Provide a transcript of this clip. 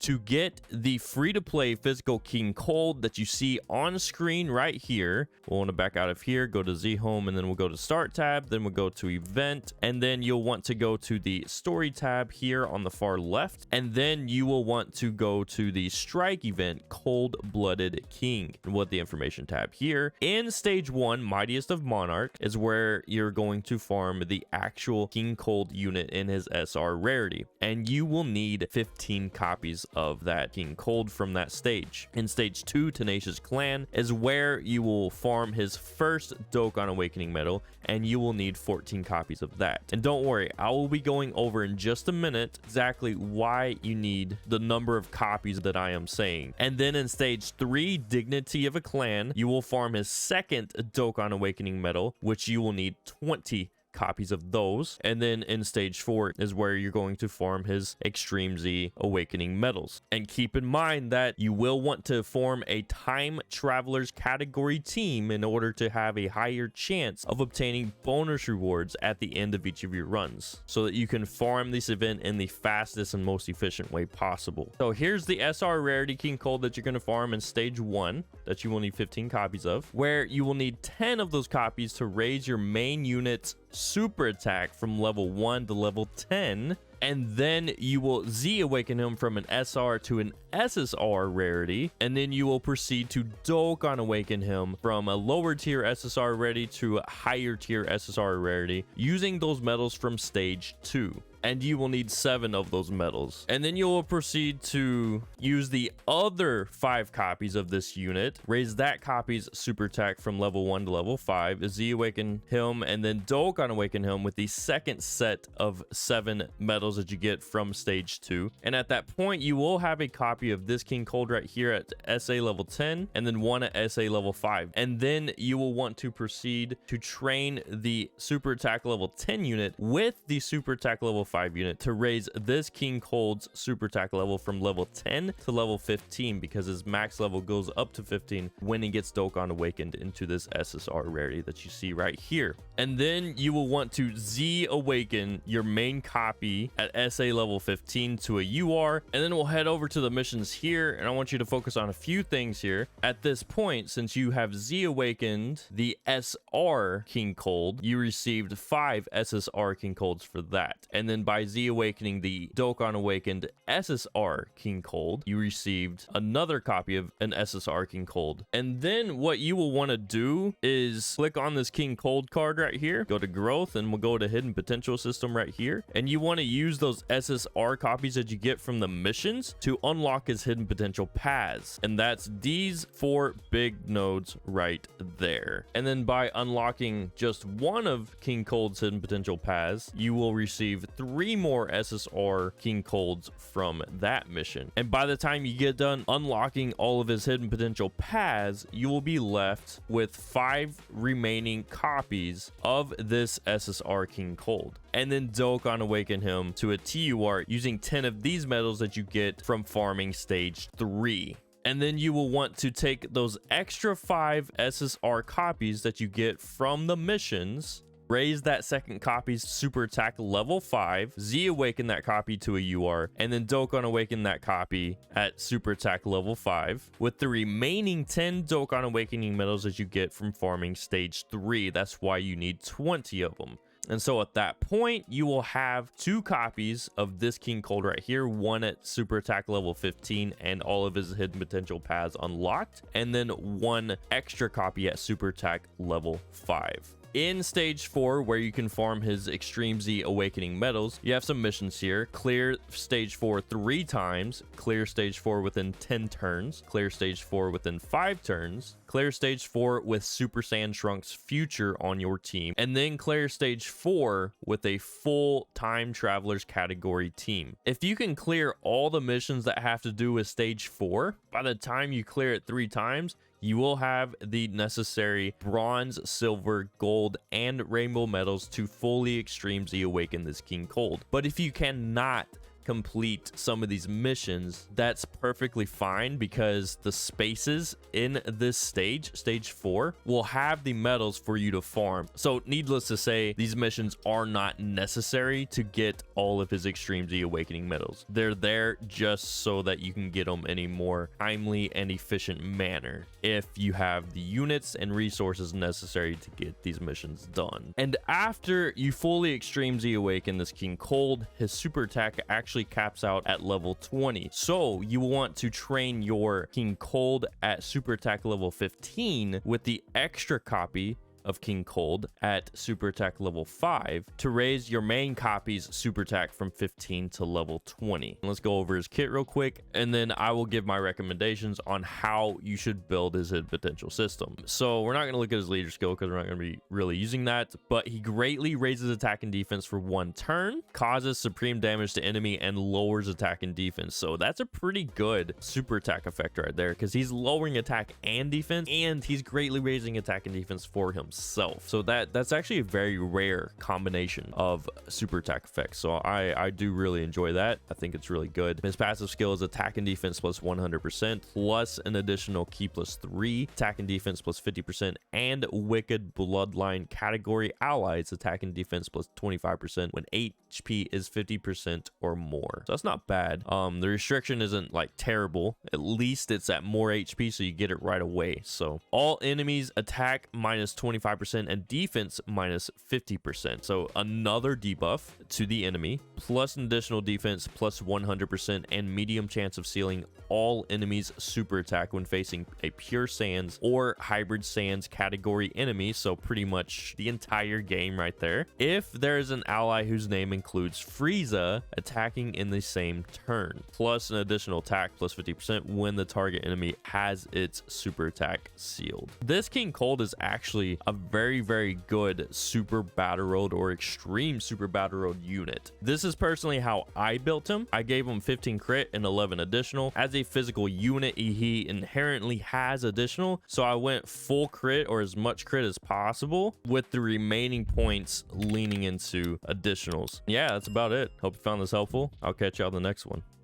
to get the free-to-play physical King Cold that you see on screen right here, we'll want to back out of here, go to Z Home, and then we'll go to Start tab, then we'll go to Event, and then you'll want to go to the Story tab here on the far left, and then you will want to go to the Strike event, Cold-Blooded King, and what the information tab here. In Stage 1, Mightiest of Monarch, is where you're going to farm the actual King Cold unit in his SR rarity, and you will need 15 copies of that King Cold from that stage. In Stage 2, Tenacious Clan, is where you will farm his first Dokkan Awakening medal, and you will need 14 copies of that. And don't worry, I will be going over in just a minute exactly why you need the number of copies that I am saying. And then in Stage 3, Dignity of a Clan, you will farm his second Dokkan Awakening medal, which you will need 20 copies of those. And then in Stage 4 is where you're going to farm his Extreme Z Awakening medals. And keep in mind that you will want to form a Time Travelers category team in order to have a higher chance of obtaining bonus rewards at the end of each of your runs, so that you can farm this event in the fastest and most efficient way possible. So here's the SR rarity King Cold that you're going to farm in Stage 1 that you will need 15 copies of, where you will need 10 of those copies to raise your main unit's super attack from level 1 to level 10, and then you will Z Awaken him from an SR to an SSR rarity, and then you will proceed to Dokkan Awaken him from a lower tier SSR rarity to a higher tier SSR rarity using those medals from Stage 2. And you will need 7 of those medals. And then you will proceed to use the other 5 copies of this unit, raise that copy's super attack from level 1 to level 5, Z Awaken him, and then Dokkan Awaken him with the second set of 7 medals that you get from Stage 2. And at that point, you will have a copy of this King Cold right here at SA level 10, and then one at SA level 5. And then you will want to proceed to train the super attack level 10 unit with the super attack level 5 unit to raise this King Cold's super attack level from level 10 to level 15, because his max level goes up to 15 when he gets Dokkan Awakened into this SSR rarity that you see right here. And then you will want to Z Awaken your main copy at SA level 15 to a UR, and then we'll head over to the missions here, and I want you to focus on a few things here. At this point, since you have Z Awakened the SR King Cold, you received 5 SSR King Colds for that. And then by Z Awakening the Dokkan Awakened SSR King Cold, you received another copy of an SSR King Cold. And then what you will want to do is click on this King Cold card right here, go to growth, and we'll go to hidden potential system right here. And you want to use those SSR copies that you get from the missions to unlock his hidden potential paths. And that's these 4 big nodes right there. And then by unlocking just one of King Cold's hidden potential paths, you will receive 3 more SSR King Colds from that mission. And by the time you get done unlocking all of his hidden potential paths, you will be left with 5 remaining copies of this SSR King Cold. And then Dokkan Awaken him to a TUR using 10 of these medals that you get from farming Stage 3. And then you will want to take those extra 5 SSR copies that you get from the missions, raise that second copy's super attack level 5, Z Awaken that copy to a UR, and then Dokkan Awaken that copy at super attack level 5 with the remaining 10 Dokkan Awakening medals that you get from farming Stage 3. That's why you need 20 of them. And so at that point, you will have 2 copies of this King Cold right here, one at super attack level 15 and all of his hidden potential paths unlocked, and then 1 extra copy at super attack level 5. In Stage 4, where you can farm his Extreme Z Awakening medals, you have some missions here. Clear Stage 4 3 times, clear Stage 4 within 10 turns, clear Stage 4 within 5 turns, clear Stage 4 with Super Saiyan Trunks Future on your team, and then clear Stage 4 with a full Time Travelers category team. If you can clear all the missions that have to do with Stage 4, by the time you clear it 3 times, you will have the necessary bronze, silver, gold, and rainbow medals to fully Extreme Z Awaken this King Cold. But if you cannot complete some of these missions, that's perfectly fine, because the spaces in this stage 4, will have the medals for you to farm. So needless to say, these missions are not necessary to get all of his Extreme Z Awakening medals. They're there just so that you can get them in a more timely and efficient manner if you have the units and resources necessary to get these missions done. And after you fully Extreme Z Awaken this King Cold, his super attack actually caps out at level 20. So you want to train your King Cold at super attack level 15 with the extra copy of King Cold at super attack level 5 to raise your main copy's super attack from 15 to level 20. Let's go over his kit real quick, and then I will give my recommendations on how you should build his hidden potential system. So we're not going to look at his leader skill because we're not going to be really using that, but he greatly raises attack and defense for 1 turn, causes supreme damage to enemy, and lowers attack and defense. So that's a pretty good super attack effect right there, because he's lowering attack and defense, and he's greatly raising attack and defense for himself. So that's actually a very rare combination of super attack effects. So I do really enjoy that. I think it's really good. His passive skill is attack and defense plus 100%, plus an additional key plus 3, attack and defense plus 50%, and wicked bloodline category allies attack and defense plus 25% when HP is 50% or more. So that's not bad. The restriction isn't like terrible. At least it's at more HP, so you get it right away. So all enemies attack minus 25% and defense minus 50%. So another debuff to the enemy, plus an additional defense plus 100% and medium chance of sealing all enemies super attack when facing a pure sands or hybrid sands category enemy. So pretty much the entire game right there. If there is an ally whose name includes Frieza attacking in the same turn, plus an additional attack plus 50% when the target enemy has its super attack sealed. This King Cold is actually a very good super battle road or extreme super battle road unit. This is personally how I built him. I gave him 15 crit and 11 additional. As a physical unit, he inherently has additional, so I went full crit or as much crit as possible, with the remaining points leaning into additionals. Yeah, that's about it. Hope you found this helpful. I'll catch you on the next one.